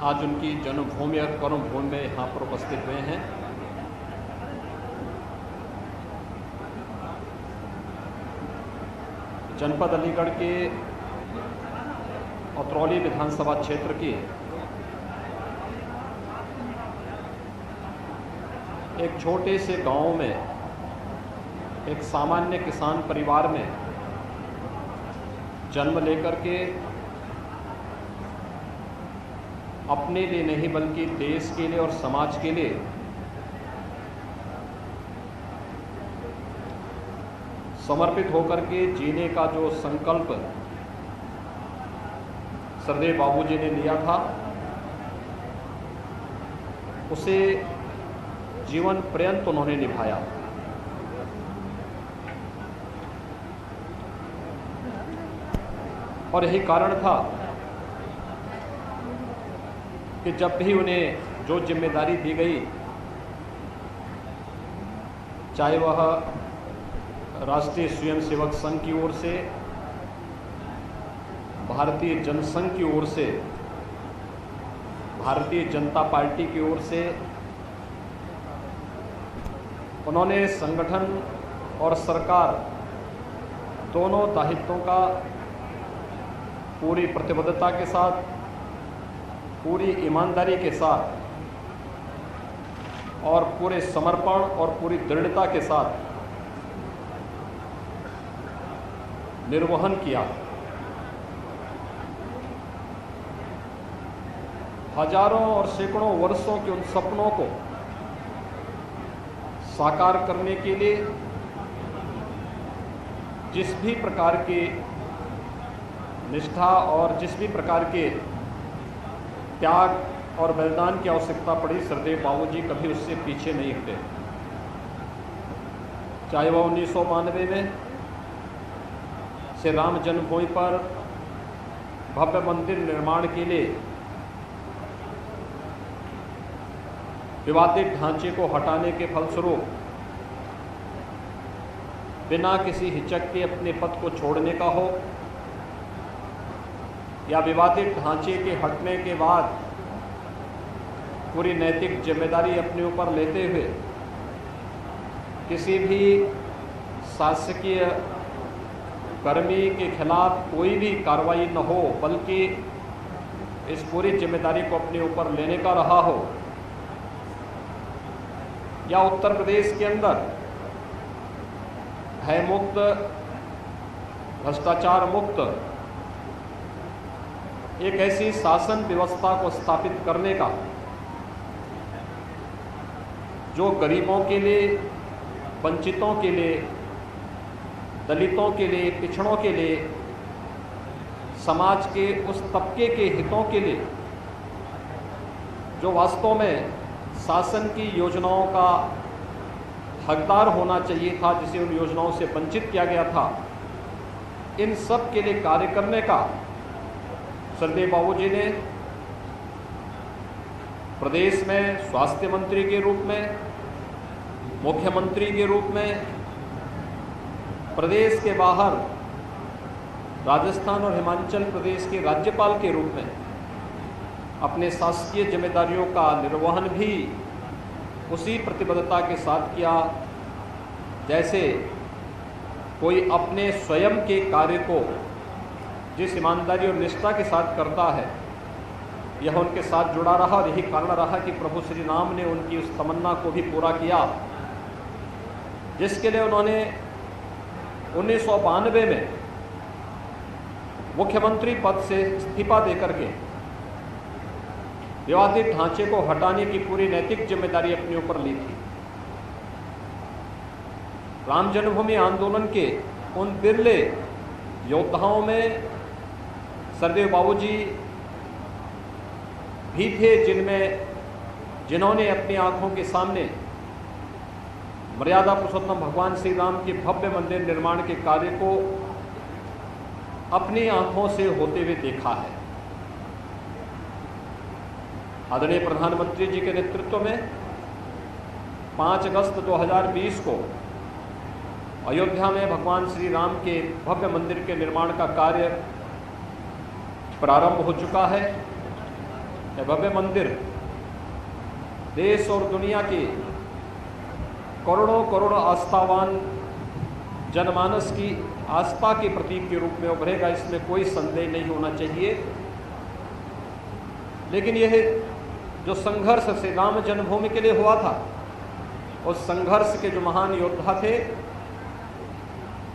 आज उनकी जन्मभूमि और कर्मभूमि में यहाँ पर उपस्थित हुए हैं। जनपद अलीगढ़ के अतरौली विधानसभा क्षेत्र की एक छोटे से गांव में एक सामान्य किसान परिवार में जन्म लेकर के अपने लिए नहीं बल्कि देश के लिए और समाज के लिए समर्पित होकर के जीने का जो संकल्प सरदेव बाबूजी ने लिया था, उसे जीवन पर्यंत उन्होंने निभाया। और यही कारण था कि जब भी उन्हें जो जिम्मेदारी दी गई, चाहे वह राष्ट्रीय स्वयंसेवक संघ की ओर से, भारतीय जनसंघ की ओर से, भारतीय जनता पार्टी की ओर से, उन्होंने संगठन और सरकार दोनों दायित्वों का पूरी प्रतिबद्धता के साथ, पूरी ईमानदारी के साथ और पूरे समर्पण और पूरी दृढ़ता के साथ निर्वहन किया। हजारों और सैकड़ों वर्षों के उन सपनों को साकार करने के लिए जिस भी प्रकार की निष्ठा और जिस भी प्रकार के त्याग और बलिदान की आवश्यकता पड़ी, सरदेव बाबूजी कभी उससे पीछे नहीं हटे। चाहे वह 1992 में श्री राम जन्मभूमि पर भव्य मंदिर निर्माण के लिए विवादित ढांचे को हटाने के फलस्वरूप बिना किसी हिचक के अपने पद को छोड़ने का हो, या विवादित ढांचे के हटने के बाद पूरी नैतिक जिम्मेदारी अपने ऊपर लेते हुए किसी भी शासकीय कर्मी के खिलाफ कोई भी कार्रवाई न हो, बल्कि इस पूरी जिम्मेदारी को अपने ऊपर लेने का रहा हो, या उत्तर प्रदेश के अंदर भय मुक्त, भ्रष्टाचार मुक्त एक ऐसी शासन व्यवस्था को स्थापित करने का जो गरीबों के लिए, वंचितों के लिए, दलितों के लिए, पिछड़ों के लिए, समाज के उस तबके के हितों के लिए जो वास्तव में शासन की योजनाओं का हकदार होना चाहिए था, जिसे उन योजनाओं से वंचित किया गया था, इन सब के लिए कार्य करने का सरदेव बाबूजी ने प्रदेश में स्वास्थ्य मंत्री के रूप में, मुख्यमंत्री के रूप में, प्रदेश के बाहर राजस्थान और हिमाचल प्रदेश के राज्यपाल के रूप में अपने शासकीय जिम्मेदारियों का निर्वहन भी उसी प्रतिबद्धता के साथ किया जैसे कोई अपने स्वयं के कार्य को जिस ईमानदारी और निष्ठा के साथ करता है। यह उनके साथ जुड़ा रहा और यही कारण रहा कि प्रभु श्री राम ने उनकी उस तमन्ना को भी पूरा किया, जिसके लिए उन्होंने 1992 में मुख्यमंत्री पद से इस्तीफा देकर के विवादित ढांचे को हटाने की पूरी नैतिक जिम्मेदारी अपने ऊपर ली थी। राम जन्मभूमि आंदोलन के उन बिरले योद्धाओं में सरदेव बाबूजी भी थे जिन्होंने अपनी आंखों के सामने मर्यादा पुरुषोत्तम भगवान श्री राम के भव्य मंदिर निर्माण के कार्य को अपनी आंखों से होते हुए देखा है। आदरणीय प्रधानमंत्री जी के नेतृत्व में 5 अगस्त 2020 को अयोध्या में भगवान श्री राम के भव्य मंदिर के निर्माण का कार्य प्रारंभ हो चुका है यह भव्य मंदिर देश और दुनिया के करोड़ों करोड़ आस्थावान जनमानस की आस्था के प्रतीक के रूप में उभरेगा, इसमें कोई संदेह नहीं होना चाहिए। लेकिन यह जो संघर्ष श्री राम जन्मभूमि के लिए हुआ था, उस संघर्ष के जो महान योद्धा थे,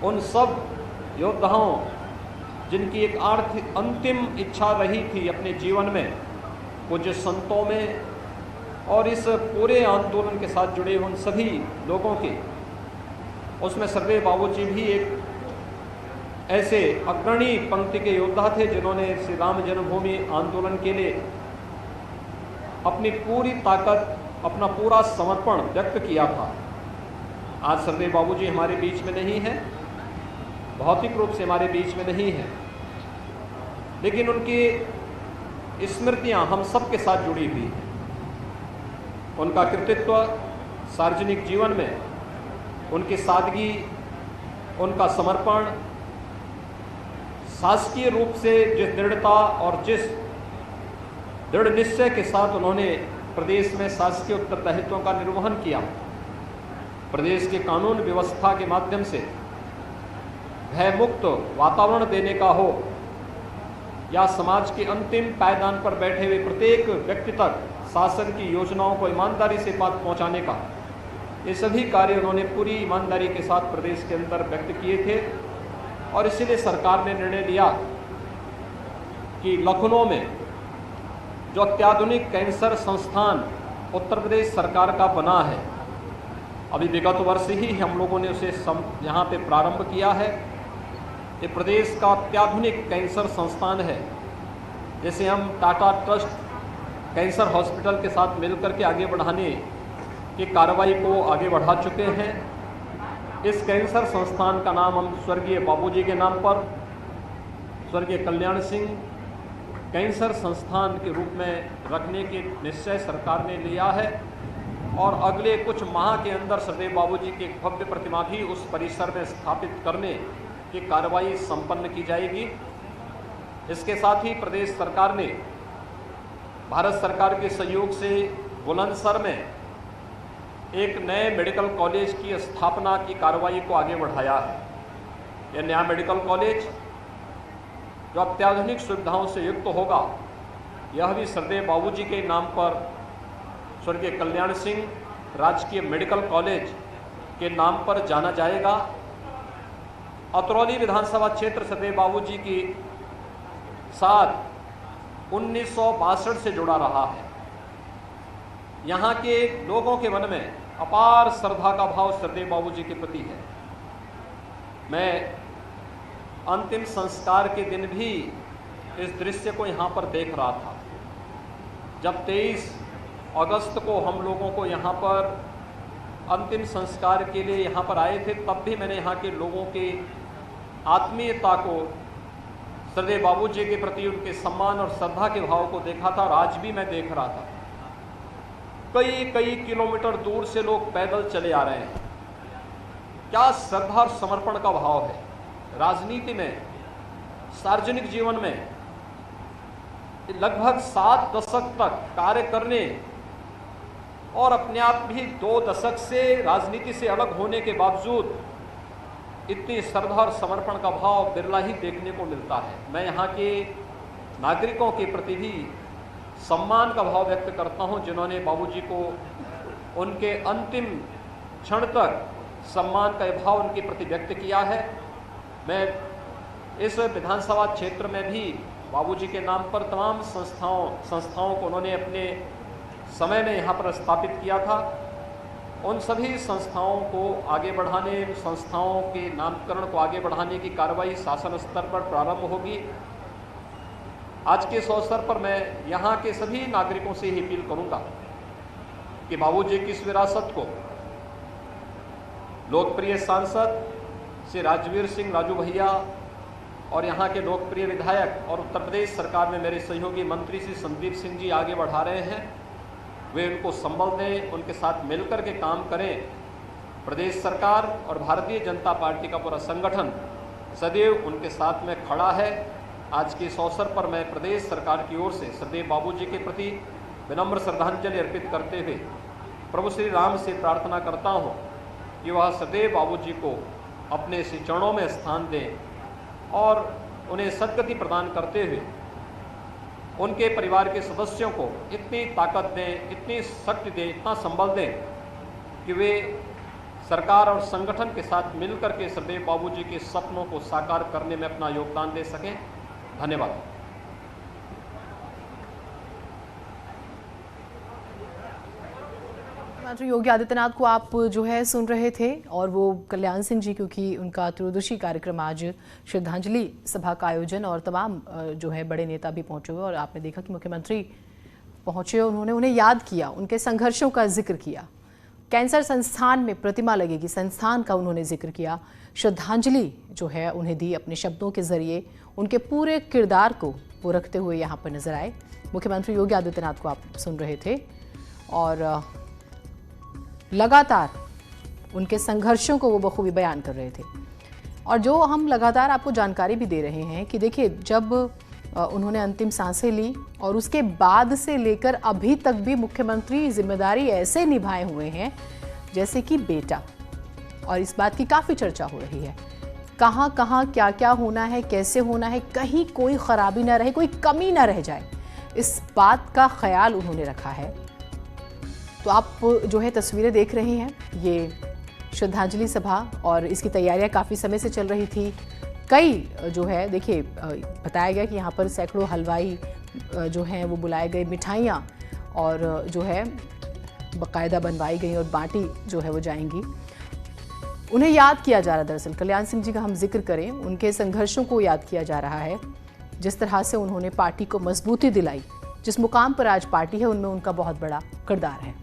उन सब योद्धाओं जिनकी एक अंतिम इच्छा रही थी अपने जीवन में, पूज्य संतों में और इस पूरे आंदोलन के साथ जुड़े उन सभी लोगों के, उसमें सरदेव बाबूजी भी एक ऐसे अग्रणी पंक्ति के योद्धा थे जिन्होंने श्री राम जन्मभूमि आंदोलन के लिए अपनी पूरी ताकत, अपना पूरा समर्पण व्यक्त किया था। आज सरदेव बाबूजी हमारे बीच में नहीं है, भौतिक रूप से हमारे बीच में नहीं है, लेकिन उनकी स्मृतियां हम सबके साथ जुड़ी हुई हैं। उनका कृतित्व सार्वजनिक जीवन में, उनकी सादगी, उनका समर्पण, शासकीय रूप से जिस दृढ़ता और जिस दृढ़ निश्चय के साथ उन्होंने प्रदेश में शासकीय उत्तरदायित्वों का निर्वहन किया, प्रदेश के कानून व्यवस्था के माध्यम से भयमुक्त वातावरण देने का हो या समाज के अंतिम पायदान पर बैठे हुए प्रत्येक व्यक्ति तक शासन की योजनाओं को ईमानदारी से पास पहुंचाने का, ये सभी कार्य उन्होंने पूरी ईमानदारी के साथ प्रदेश के अंदर व्यक्त किए थे। और इसीलिए सरकार ने निर्णय लिया कि लखनऊ में जो अत्याधुनिक कैंसर संस्थान उत्तर प्रदेश सरकार का बना है, अभी विगत वर्ष ही हम लोगों ने उसे यहाँ पे प्रारंभ किया है। ये प्रदेश का अत्याधुनिक कैंसर संस्थान है। जैसे हम टाटा ट्रस्ट कैंसर हॉस्पिटल के साथ मिलकर के आगे बढ़ाने की कार्रवाई को आगे बढ़ा चुके हैं, इस कैंसर संस्थान का नाम हम स्वर्गीय बाबूजी के नाम पर, स्वर्गीय कल्याण सिंह कैंसर संस्थान के रूप में रखने की निश्चय सरकार ने लिया है। और अगले कुछ माह के अंदर सरदेव बाबूजी की एक भव्य प्रतिमा भी उस परिसर में स्थापित करने की कार्रवाई संपन्न की जाएगी। इसके साथ ही प्रदेश सरकार ने भारत सरकार के सहयोग से बुलंदशहर में एक नए मेडिकल कॉलेज की स्थापना की कार्रवाई को आगे बढ़ाया है। यह नया मेडिकल कॉलेज जो अत्याधुनिक सुविधाओं से युक्त होगा, यह भी सरदेव बाबूजी के नाम पर स्वर्गीय कल्याण सिंह राजकीय मेडिकल कॉलेज के नाम पर जाना जाएगा। अतरौली विधानसभा क्षेत्र सरदेव बाबूजी की साथ 1962 से जुड़ा रहा है। यहाँ के लोगों के मन में अपार श्रद्धा का भाव सरदेव बाबूजी के प्रति है। मैं अंतिम संस्कार के दिन भी इस दृश्य को यहाँ पर देख रहा था। जब 23 अगस्त को हम लोगों को यहाँ पर अंतिम संस्कार के लिए यहाँ पर आए थे, तब भी मैंने यहाँ के लोगों की आत्मीयता को, सरदेव बाबूजी के प्रति उनके सम्मान और श्रद्धा के भाव को देखा था। और आज भी मैं देख रहा था, कई कई किलोमीटर दूर से लोग पैदल चले आ रहे हैं। क्या श्रद्धा और समर्पण का भाव है। राजनीति में, सार्वजनिक जीवन में लगभग 7 दशक तक कार्य करने और अपने आप भी 2 दशक से राजनीति से अलग होने के बावजूद इतनी श्रद्धा और समर्पण का भाव बिरला ही देखने को मिलता है। मैं यहाँ के नागरिकों के प्रति भी सम्मान का भाव व्यक्त करता हूँ, जिन्होंने बाबूजी को उनके अंतिम क्षण तक सम्मान का भाव उनके प्रति व्यक्त किया है। मैं इस विधानसभा क्षेत्र में भी बाबूजी के नाम पर तमाम संस्थाओं को उन्होंने अपने समय में यहाँ पर स्थापित किया था। उन सभी संस्थाओं को आगे बढ़ाने, संस्थाओं के नामकरण को आगे बढ़ाने की कार्रवाई शासन स्तर पर प्रारंभ होगी। आज के इस अवसर पर मैं यहाँ के सभी नागरिकों से ही अपील करूँगा कि बाबूजी की इस विरासत को लोकप्रिय सांसद श्री राजवीर सिंह राजू भैया और यहाँ के लोकप्रिय विधायक और उत्तर प्रदेश सरकार में मेरे सहयोगी मंत्री श्री संदीप सिंह जी आगे बढ़ा रहे हैं, वे उनको संबल दें, उनके साथ मिलकर के काम करें। प्रदेश सरकार और भारतीय जनता पार्टी का पूरा संगठन सदैव उनके साथ में खड़ा है। आज के इस अवसर पर मैं प्रदेश सरकार की ओर से सदैव बाबूजी के प्रति विनम्र श्रद्धांजलि अर्पित करते हुए प्रभु श्री राम से प्रार्थना करता हूँ कि वह सदैव बाबूजी को अपने श्री चरणों में स्थान दें और उन्हें सद्गति प्रदान करते हुए उनके परिवार के सदस्यों को इतनी ताकत दें, इतनी शक्ति दें, इतना संबल दें कि वे सरकार और संगठन के साथ मिलकर के सदैव बाबूजी के सपनों को साकार करने में अपना योगदान दे सकें। धन्यवाद। मुख्यमंत्री योगी आदित्यनाथ को आप जो है सुन रहे थे और वो कल्याण सिंह जी, क्योंकि उनका त्रयोदशी कार्यक्रम आज श्रद्धांजलि सभा का आयोजन और तमाम जो है बड़े नेता भी पहुंचे हुए और आपने देखा कि मुख्यमंत्री पहुंचे, उन्होंने उन्हें याद किया, उनके संघर्षों का जिक्र किया। कैंसर संस्थान में प्रतिमा लगेगी, संस्थान का उन्होंने जिक्र किया, श्रद्धांजलि जो है उन्हें दी अपने शब्दों के जरिए, उनके पूरे किरदार को वो रखते हुए यहाँ पर नजर आए। मुख्यमंत्री योगी आदित्यनाथ को आप सुन रहे थे और लगातार उनके संघर्षों को वो बखूबी बयान कर रहे थे। और जो हम लगातार आपको जानकारी भी दे रहे हैं कि देखिए, जब उन्होंने अंतिम सांसें ली और उसके बाद से लेकर अभी तक भी मुख्यमंत्री जिम्मेदारी ऐसे निभाए हुए हैं जैसे कि बेटा, और इस बात की काफ़ी चर्चा हो रही है, कहाँ कहाँ क्या क्या होना है, कैसे होना है, कहीं कोई खराबी ना रहे, कोई कमी ना रह जाए, इस बात का ख्याल उन्होंने रखा है। तो आप जो है तस्वीरें देख रहे हैं, ये श्रद्धांजलि सभा और इसकी तैयारियां काफ़ी समय से चल रही थी। कई जो है देखिए बताया गया कि यहाँ पर सैकड़ों हलवाई जो हैं वो बुलाए गए, मिठाइयाँ और जो है बाकायदा बनवाई गई और बांटी जो है वो जाएंगी। उन्हें याद किया जा रहा है। दरअसल कल्याण सिंह जी का हम जिक्र करें, उनके संघर्षों को याद किया जा रहा है, जिस तरह से उन्होंने पार्टी को मजबूती दिलाई, जिस मुकाम पर आज पार्टी है उनमें उनका बहुत बड़ा किरदार है।